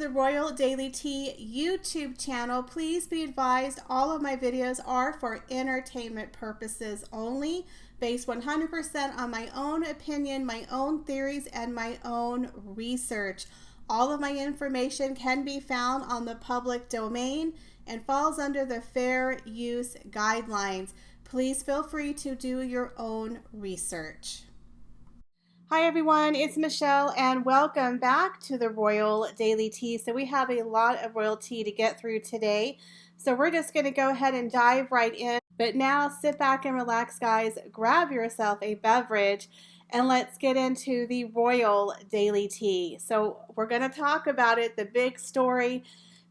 the Royal Daily Tea YouTube channel. Please be advised all of my videos are for entertainment purposes only, based 100% on my own opinion, my own theories, and my own research. All of my information can be found on the public domain and falls under the fair use guidelines. Please feel free to do your own research. Hi everyone, it's Michelle and welcome back to the Royal Daily Tea. So we have a lot of royal tea to get through today. So we're just going to go ahead and dive right in. But now sit back and relax, guys. Grab yourself a beverage and let's get into the Royal Daily Tea. So we're going to talk about it. The big story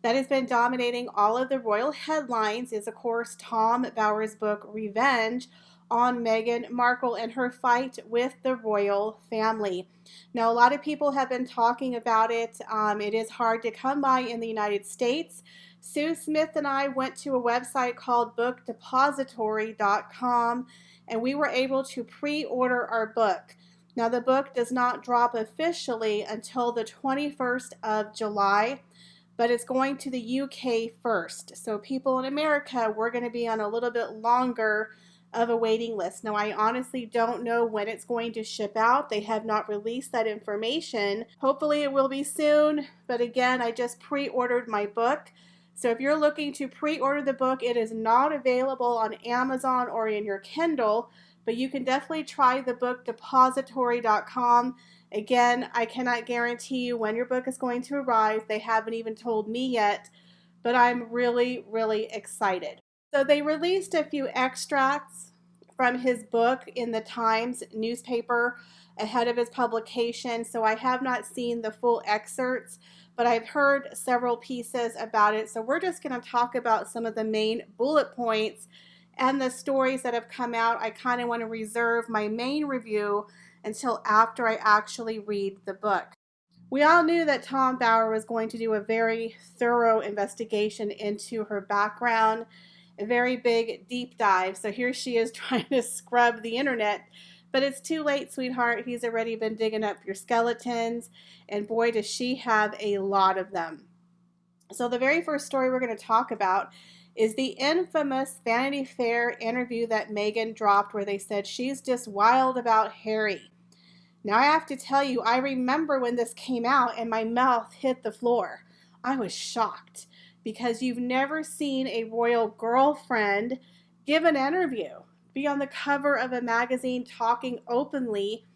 that has been dominating all of the royal headlines is, of course, Tom Bower's book, Revenge, on Meghan Markle and her fight with the royal family. Now, a lot of people have been talking about it. It is hard to come by in the United States. Sue Smith and I went to a website called bookdepository.com and we were able to pre-order our book. Now, the book does not drop officially until the 21st of July, but it's going to the UK first. So people in America, we're going to be on a little bit longer of a waiting list. Now, I honestly don't know when it's going to ship out. They have not released that information. Hopefully it will be soon, but again, I just pre-ordered my book. So if you're looking to pre-order the book, it is not available on Amazon or in your Kindle, but you can definitely try the bookdepository.com. Again, I cannot guarantee you when your book is going to arrive. They haven't even told me yet, but I'm really, really excited. So they released a few extracts from his book in the Times newspaper ahead of his publication. So I have not seen the full excerpts, but I've heard several pieces about it. So we're just going to talk about some of the main bullet points and the stories that have come out. I kind of want to reserve my main review until after I actually read the book. We all knew that Tom Bower was going to do a very thorough investigation into her background, a very big deep dive. So here she is trying to scrub the internet, but it's too late, sweetheart. He's already been digging up your skeletons, and boy, does she have a lot of them. So the very first story we're going to talk about is the infamous Vanity Fair interview that Meghan dropped where they said she's just wild about Harry. Now I have to tell you, I remember when this came out and my mouth hit the floor. I was shocked, because you've never seen a royal girlfriend give an interview, be on the cover of a magazine talking openly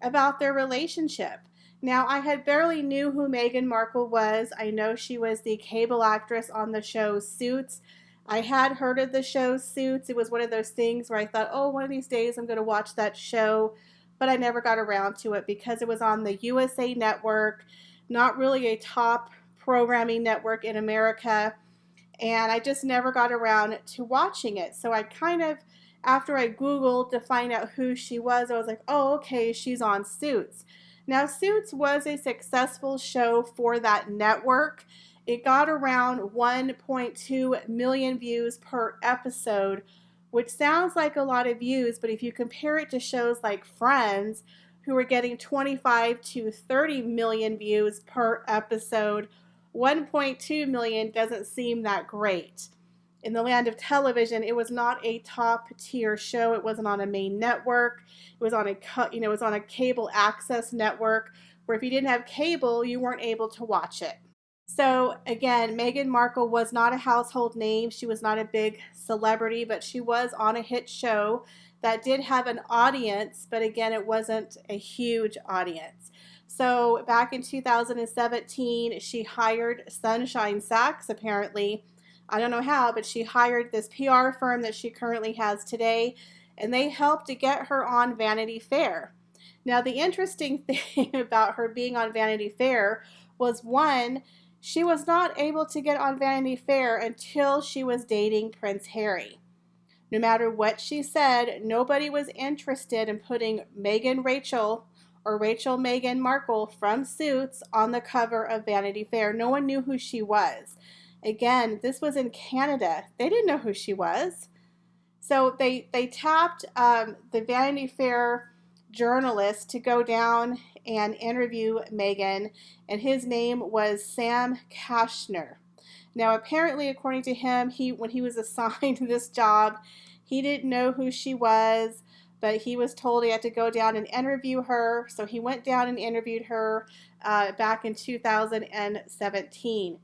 about their relationship. Now, I had barely knew who Meghan Markle was. I know she was the cable actress on the show Suits. I had heard of the show Suits. It was one of those things where I thought, oh, one of these days I'm going to watch that show, but I never got around to it because it was on the USA Network, not really a top programming network in America, and I just never got around to watching it. So I kind of, after I Googled to find out who she was, I was like, oh, okay, she's on Suits. Now, Suits was a successful show for that network. It got around 1.2 million views per episode, which sounds like a lot of views, but if you compare it to shows like Friends, who were getting 25 to 30 million views per episode, 1.2 million doesn't seem that great. In the land of television, it was not a top tier show. It wasn't on a main network. It was on a it was on a cable access network where if you didn't have cable, you weren't able to watch it. So again, Meghan Markle was not a household name. She was not a big celebrity, but she was on a hit show that did have an audience, but again, it wasn't a huge audience. So back in 2017, she hired Sunshine Sachs, apparently. I don't know how, but she hired this PR firm that she currently has today, and they helped to get her on Vanity Fair. Now, the interesting thing about her being on Vanity Fair was, one, she was not able to get on Vanity Fair until she was dating Prince Harry. No matter what she said, nobody was interested in putting Meghan Rachel or Rachel Meghan Markle from Suits on the cover of Vanity Fair. No one knew who she was. Again, this was in Canada. They didn't know who she was. So they tapped the Vanity Fair journalist to go down and interview Meghan, and his name was Sam Kashner. Now, apparently, according to him, when he was assigned this job, he didn't know who she was, but he was told he had to go down and interview her. So he went down and interviewed her back in 2017.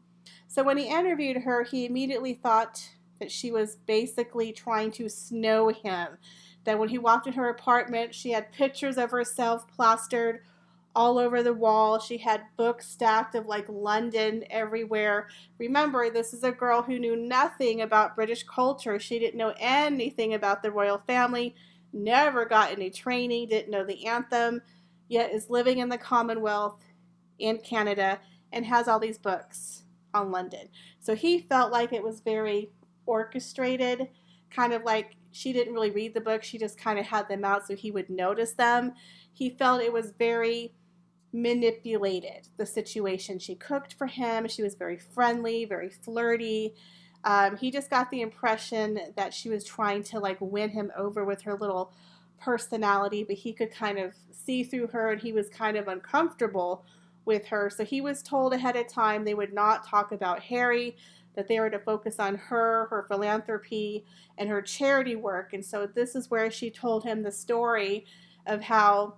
So when he interviewed her, he immediately thought that she was basically trying to snow him. That when he walked in her apartment, she had pictures of herself plastered all over the wall. She had books stacked of like London everywhere. Remember, this is a girl who knew nothing about British culture. She didn't know anything about the royal family, never got any training, didn't know the anthem, yet is living in the Commonwealth in Canada and has all these books on London. So he felt like it was very orchestrated, kind of like she didn't really read the book. She just kind of had them out so he would notice them. He felt it was very manipulated, the situation. She cooked for him. She was very friendly, very flirty. He just got the impression that she was trying to like win him over with her little personality, but he could kind of see through her, and he was kind of uncomfortable with her. So he was told ahead of time they would not talk about Harry, that they were to focus on her philanthropy, and her charity work. And so this is where she told him the story of how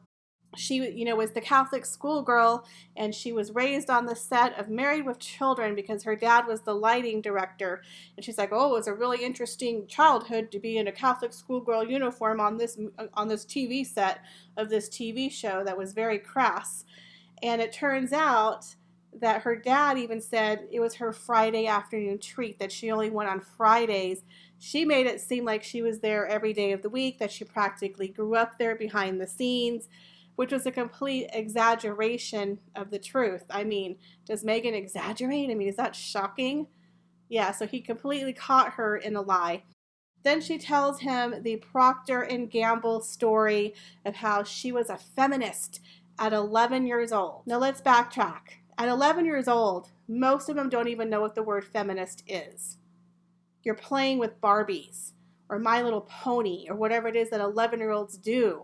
she, was the Catholic schoolgirl, and she was raised on the set of Married with Children because her dad was the lighting director. And she's like, oh, it was a really interesting childhood to be in a Catholic schoolgirl uniform on this TV set of this TV show that was very crass. And it turns out that her dad even said it was her Friday afternoon treat, that she only went on Fridays. She made it seem like she was there every day of the week, that she practically grew up there behind the scenes, which was a complete exaggeration of the truth. I mean, does Meghan exaggerate? I mean, is that shocking? Yeah, so he completely caught her in a lie. Then she tells him the Procter & Gamble story of how she was a feminist at 11 years old. Now let's backtrack. At 11 years old, most of them don't even know what the word feminist is. You're playing with Barbies or My Little Pony or whatever it is that 11-year-olds do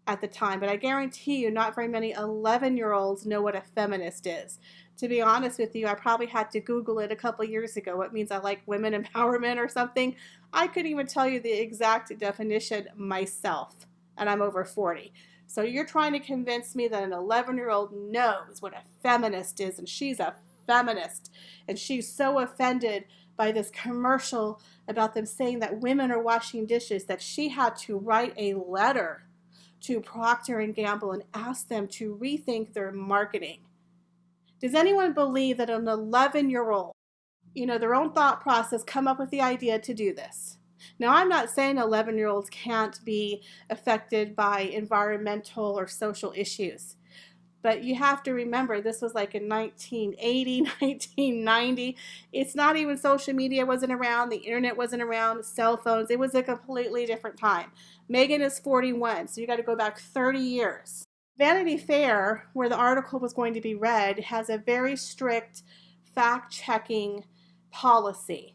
at the time. But I guarantee you not very many 11-year-olds know what a feminist is. To be honest with you, I probably had to Google it a couple years ago. What means I like women empowerment or something. I couldn't even tell you the exact definition myself, and I'm over 40. So you're trying to convince me that an 11-year-old knows what a feminist is, and she's a feminist, and she's so offended by this commercial about them saying that women are washing dishes that she had to write a letter to Procter & Gamble and ask them to rethink their marketing. Does anyone believe that an 11-year-old, their own thought process, come up with the idea to do this? Now, I'm not saying 11-year-olds can't be affected by environmental or social issues, but you have to remember this was like in 1980, 1990. It's not even social media wasn't around, the internet wasn't around, cell phones. It was a completely different time. Meghan is 41, so you got to go back 30 years. Vanity Fair, where the article was going to be read, has a very strict fact-checking policy.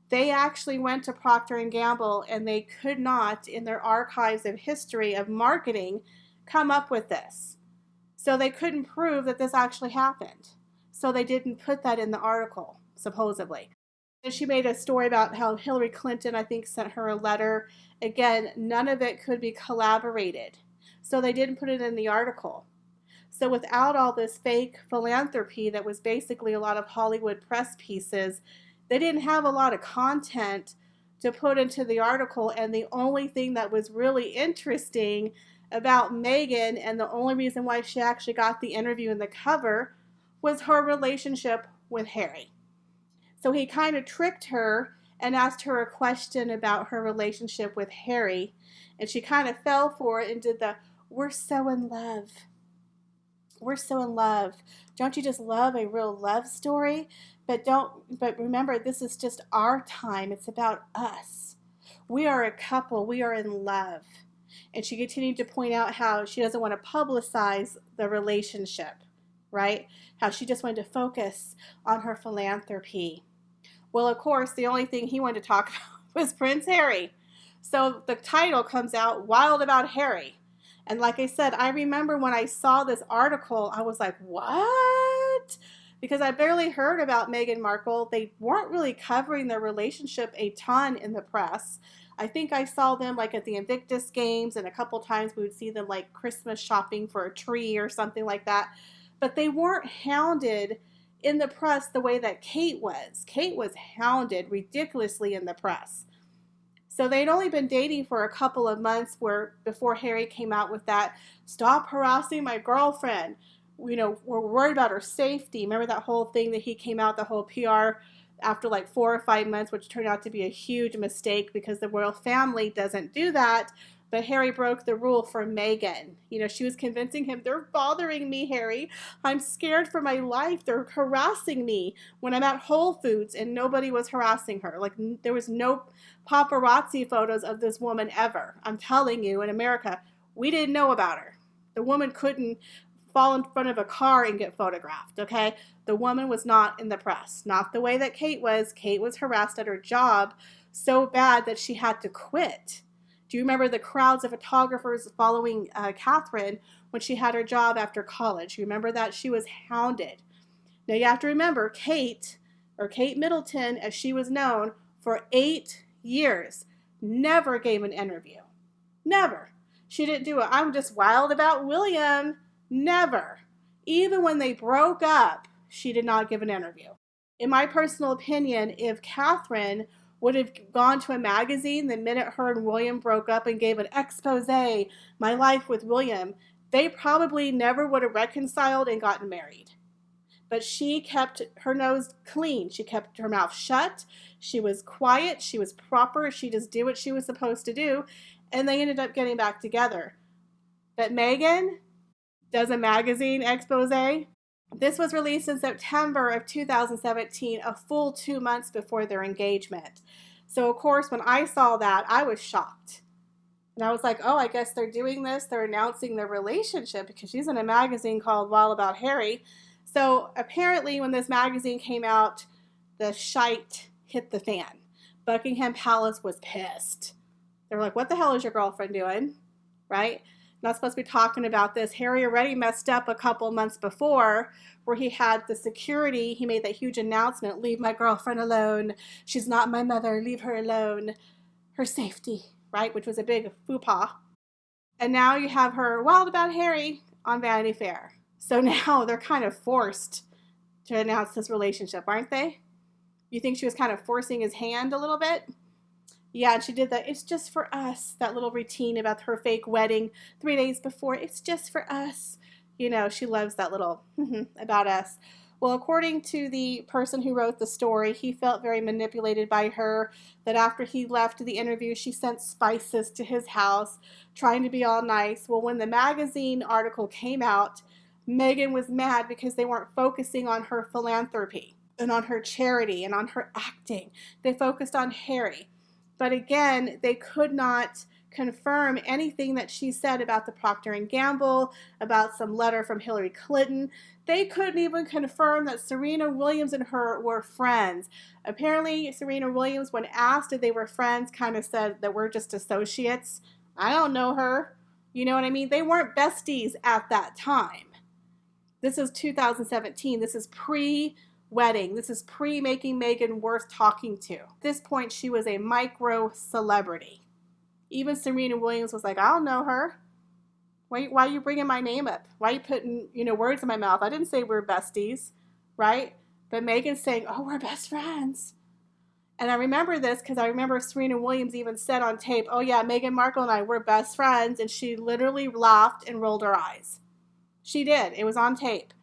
They actually went to Procter & Gamble, and they could not, in their archives of history of marketing, come up with this. So they couldn't prove that this actually happened. So they didn't put that in the article, supposedly. And she made a story about how Hillary Clinton, I think, sent her a letter. Again, none of it could be collaborated. So they didn't put it in the article. So without all this fake philanthropy that was basically a lot of Hollywood press pieces, they didn't have a lot of content to put into the article. And the only thing that was really interesting about Meghan, and the only reason why she actually got the interview and the cover, was her relationship with Harry. So he kind of tricked her and asked her a question about her relationship with Harry, and she kind of fell for it and did the, we're so in love. We're so in love. Don't you just love a real love story? But remember, this is just our time. It's about us. We are a couple. We are in love. And she continued to point out how she doesn't want to publicize the relationship, right? How she just wanted to focus on her philanthropy. Well, of course, the only thing he wanted to talk about was Prince Harry. So the title comes out, Wild About Harry. And like I said, I remember when I saw this article, I was like, what? Because I barely heard about Meghan Markle. They weren't really covering their relationship a ton in the press. I think I saw them like at the Invictus Games, and a couple times we would see them like Christmas shopping for a tree or something like that. But they weren't hounded in the press the way that Kate was. Kate was hounded ridiculously in the press. So they'd only been dating for a couple of months before Harry came out with that, stop harassing my girlfriend. You know, we're worried about her safety. Remember that whole thing that he came out, the whole PR after like 4 or 5 months, which turned out to be a huge mistake because the royal family doesn't do that. But Harry broke the rule for Meghan. You know, she was convincing him, they're bothering me, Harry. I'm scared for my life. They're harassing me when I'm at Whole Foods, and nobody was harassing her. Like, there was no paparazzi photos of this woman ever. I'm telling you, in America, we didn't know about her. The woman couldn't fall in front of a car and get photographed, okay? The woman was not in the press. Not the way that Kate was. Kate was harassed at her job so bad that she had to quit. Do you remember the crowds of photographers following Catherine when she had her job after college? You remember that? She was hounded. Now you have to remember Kate, or Kate Middleton as she was known, for 8 years, never gave an interview. Never. She didn't do it. I'm just wild about William. Never. Even when they broke up, she did not give an interview. In my personal opinion, if Catherine would have gone to a magazine the minute her and William broke up and gave an expose, my life with William, they probably never would have reconciled and gotten married. But she kept her nose clean. She kept her mouth shut. She was quiet. She was proper. She just did what she was supposed to do. And they ended up getting back together. But Meghan does a magazine expose. This was released in September of 2017, a full 2 months before their engagement. So, of course, when I saw that, I was shocked. And I was like, oh, I guess they're doing this. They're announcing their relationship because she's in a magazine called Wild About Harry. So, apparently, when this magazine came out, the shite hit the fan. Buckingham Palace was pissed. They were like, what the hell is your girlfriend doing? Right? Not supposed to be talking about this. Harry already messed up a couple months before where he had the security. He made that huge announcement, leave my girlfriend alone. She's not my mother. Leave her alone. Her safety, right? Which was a big faux pas. And now you have her wild about Harry on Vanity Fair. So now they're kind of forced to announce this relationship, aren't they? You think she was kind of forcing his hand a little bit? Yeah, and she did that. It's just for us. That little routine about her fake wedding 3 days before. It's just for us. You know, she loves that little about us. Well, according to the person who wrote the story, he felt very manipulated by her, that after he left the interview, she sent spices to his house, trying to be all nice. Well, when the magazine article came out, Meghan was mad because they weren't focusing on her philanthropy and on her charity and on her acting. They focused on Harry. But again, they could not confirm anything that she said about the Procter & Gamble, about some letter from Hillary Clinton. They couldn't even confirm that Serena Williams and her were friends. Apparently, Serena Williams, when asked if they were friends, kind of said that we're just associates. I don't know her. You know what I mean? They weren't besties at that time. This is 2017. This is pre-wedding. This is pre-making Meghan worth talking to. At this point, she was a micro celebrity. Even Serena Williams was like, I don't know her. Why are you bringing my name up? Why are you putting, words in my mouth? I didn't say we're besties, right? But Meghan's saying, oh, we're best friends. And I remember this because I remember Serena Williams even said on tape, oh yeah, Meghan Markle and I, we're best friends. And she literally laughed and rolled her eyes. She did. It was on tape.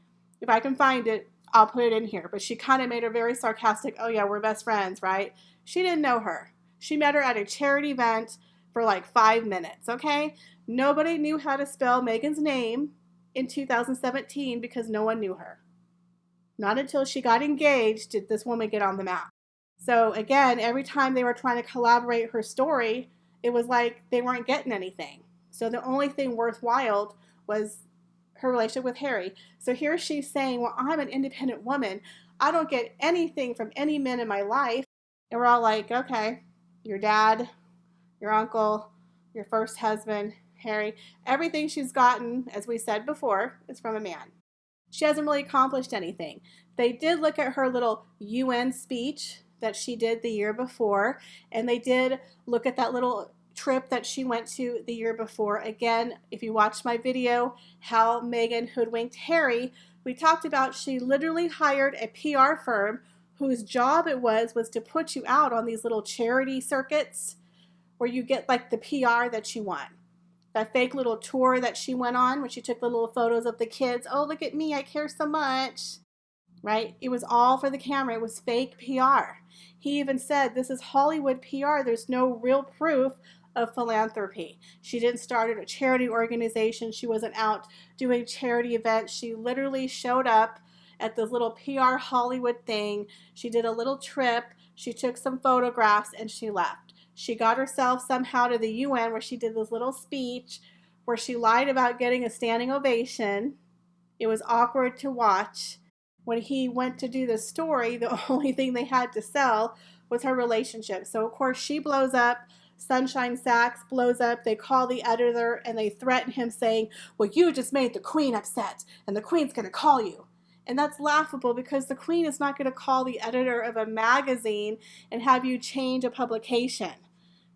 If I can find it, I'll put it in here. But she kind of made her very sarcastic, oh yeah, we're best friends, right? She didn't know her. She met her at a charity event for like 5 minutes, okay? Nobody knew how to spell Meghan's name in 2017 because no one knew her. Not until she got engaged did this woman get on the map. So again, every time they were trying to collaborate her story, it was like they weren't getting anything. So the only thing worthwhile was her relationship with Harry. So here she's saying, well, I'm an independent woman. I don't get anything from any men in my life. And we're all like, okay, your dad, your uncle, your first husband, Harry. Everything she's gotten, as we said before, is from a man. She hasn't really accomplished anything. They did look at her little UN speech that she did the year before, and they did look at that little trip that she went to the year before. Again, if you watched my video, how Meghan hoodwinked Harry, we talked about she literally hired a PR firm whose job it was to put you out on these little charity circuits where you get like the PR that you want. That fake little tour that she went on when she took the little photos of the kids. Oh, look at me, I care so much. Right? It was all for the camera. It was fake PR. He even said, this is Hollywood PR. There's no real proof of philanthropy. She didn't start a charity organization. She wasn't out doing charity events. She literally showed up at this little PR Hollywood thing. She did a little trip. She took some photographs and she left. She got herself somehow to the UN where she did this little speech where she lied about getting a standing ovation. It was awkward to watch. When he went to do the story, the only thing they had to sell was her relationship. So, of course, she blows up. Sunshine Sachs blows up. They call the editor and they threaten him saying, well, you just made the Queen upset and the Queen's going to call you. And that's laughable because the Queen is not going to call the editor of a magazine and have you change a publication.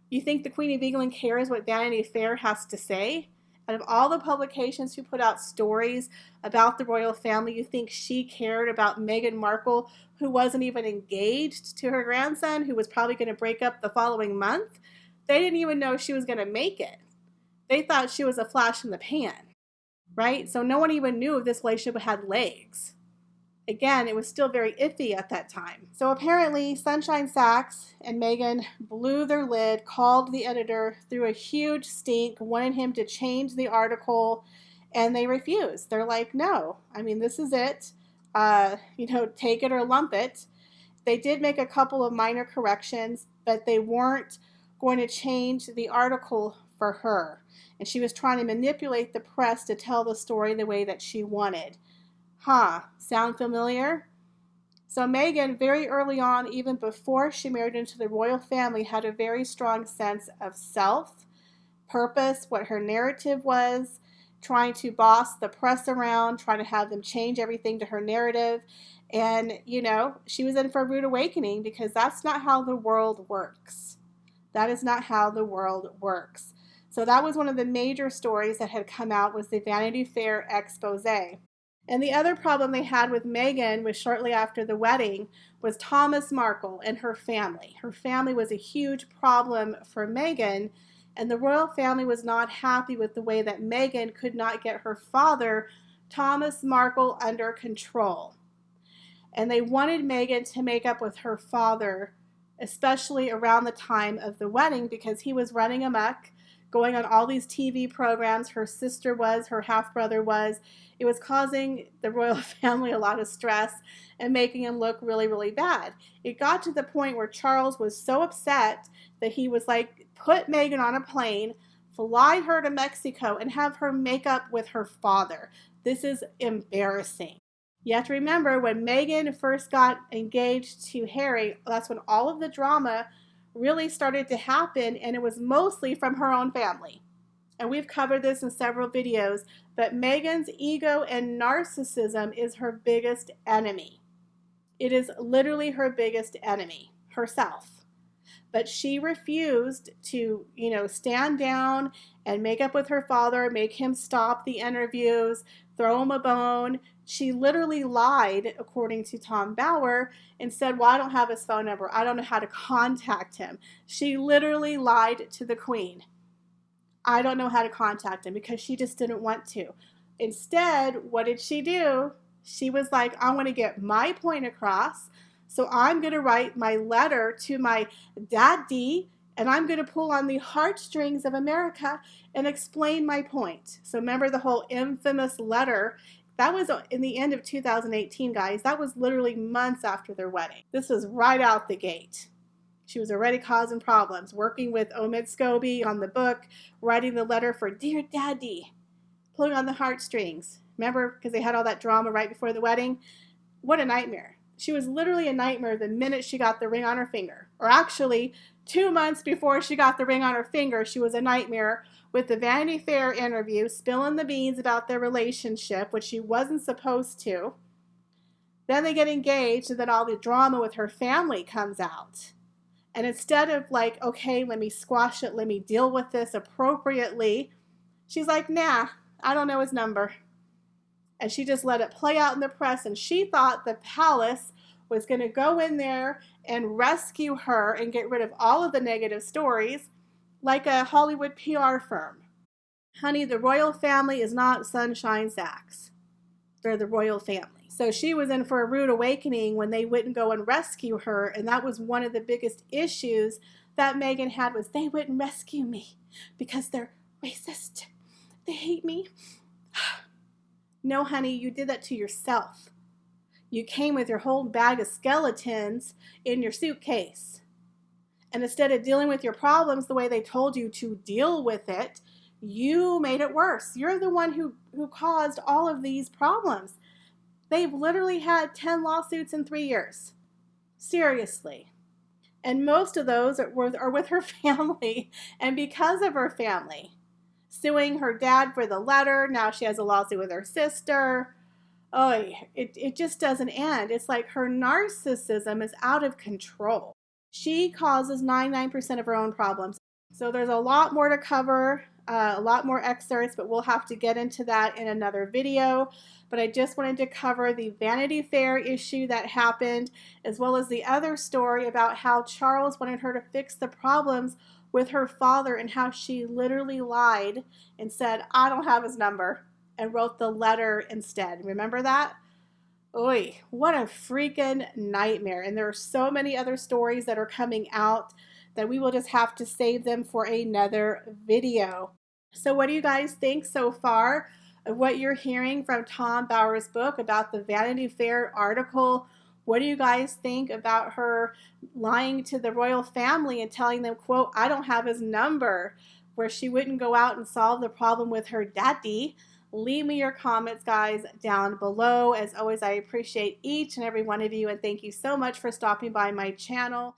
You think the Queen of England cares what Vanity Fair has to say? Out of all the publications who put out stories about the royal family, you think she cared about Meghan Markle, who wasn't even engaged to her grandson, who was probably going to break up the following month? They didn't even know she was going to make it. They thought she was a flash in the pan, right? So no one even knew if this relationship had legs. Again, it was still very iffy at that time. So apparently, Sunshine Sachs and Meghan blew their lid, called the editor, threw a huge stink, wanted him to change the article, and they refused. They're like, no, I mean, this is it. Take it or lump it. They did make a couple of minor corrections, but they weren't going to change the article for her. And she was trying to manipulate the press to tell the story the way that she wanted. Sound familiar? So Meghan, very early on, even before she married into the royal family, had a very strong sense of self, purpose, what her narrative was, trying to boss the press around, trying to have them change everything to her narrative. And, she was in for a rude awakening because that's not how the world works. That is not how the world works. So that was one of the major stories that had come out, was the Vanity Fair expose. And the other problem they had with Meghan was shortly after the wedding was Thomas Markle and her family. Her family was a huge problem for Meghan, and the royal family was not happy with the way that Meghan could not get her father, Thomas Markle, under control. And they wanted Meghan to make up with her father, especially around the time of the wedding, because he was running amok, going on all these TV programs. Her sister was, her half-brother was. It was causing the royal family a lot of stress and making him look really, really bad. It got to the point where Charles was so upset that he was like, put Meghan on a plane, fly her to Mexico, and have her make up with her father. This is embarrassing. You have to remember, when Meghan first got engaged to Harry, that's when all of the drama really started to happen, and it was mostly from her own family. And we've covered this in several videos, but Meghan's ego and narcissism is her biggest enemy. It is literally her biggest enemy, herself. But she refused to, stand down and make up with her father, make him stop the interviews, throw him a bone. She literally lied, according to Tom Bauer, and said, well, I don't have his phone number. I don't know how to contact him. She literally lied to the Queen. I don't know how to contact him, because she just didn't want to. Instead, what did she do? She was like, I want to get my point across, so I'm going to write my letter to my daddy, and I'm going to pull on the heartstrings of America and explain my point. So remember the whole infamous letter. That was in the end of 2018, guys. That was literally months after their wedding. This was right out the gate. She was already causing problems, working with Omid Scobie on the book, writing the letter for Dear Daddy, pulling on the heartstrings. Remember, because they had all that drama right before the wedding? What a nightmare. She was literally a nightmare the minute she got the ring on her finger. Or actually, 2 months before she got the ring on her finger, she was a nightmare with the Vanity Fair interview, spilling the beans about their relationship, which she wasn't supposed to. Then they get engaged, and then all the drama with her family comes out. And instead of like, okay, let me squash it, let me deal with this appropriately, she's like, nah, I don't know his number. And she just let it play out in the press, and she thought the palace was going to go in there and rescue her and get rid of all of the negative stories like a Hollywood PR firm. Honey, the royal family is not Sunshine Sacks. They're the royal family. So she was in for a rude awakening when they wouldn't go and rescue her, and that was one of the biggest issues that Meghan had, was they wouldn't rescue me because they're racist. They hate me. No, honey, you did that to yourself. You came with your whole bag of skeletons in your suitcase. And instead of dealing with your problems the way they told you to deal with it, you made it worse. You're the one who caused all of these problems. They've literally had 10 lawsuits in 3 years. Seriously. And most of those are with her family and because of her family. Suing her dad for the letter. Now she has a lawsuit with her sister. Oh, it just doesn't end. It's like her narcissism is out of control. She causes 99% of her own problems. So there's a lot more to cover, a lot more excerpts, but we'll have to get into that in another video. But I just wanted to cover the Vanity Fair issue that happened, as well as the other story about how Charles wanted her to fix the problems with her father and how she literally lied and said, I don't have his number, and wrote the letter instead. Remember that? Oy, what a freaking nightmare. And there are so many other stories that are coming out that we will just have to save them for another video. So what do you guys think so far of what you're hearing from Tom Bower's book about the Vanity Fair article? What do you guys think about her lying to the royal family and telling them, quote, I don't have his number, where she wouldn't go out and solve the problem with her daddy? Leave me your comments, guys, down below. As always, I appreciate each and every one of you, and thank you so much for stopping by my channel.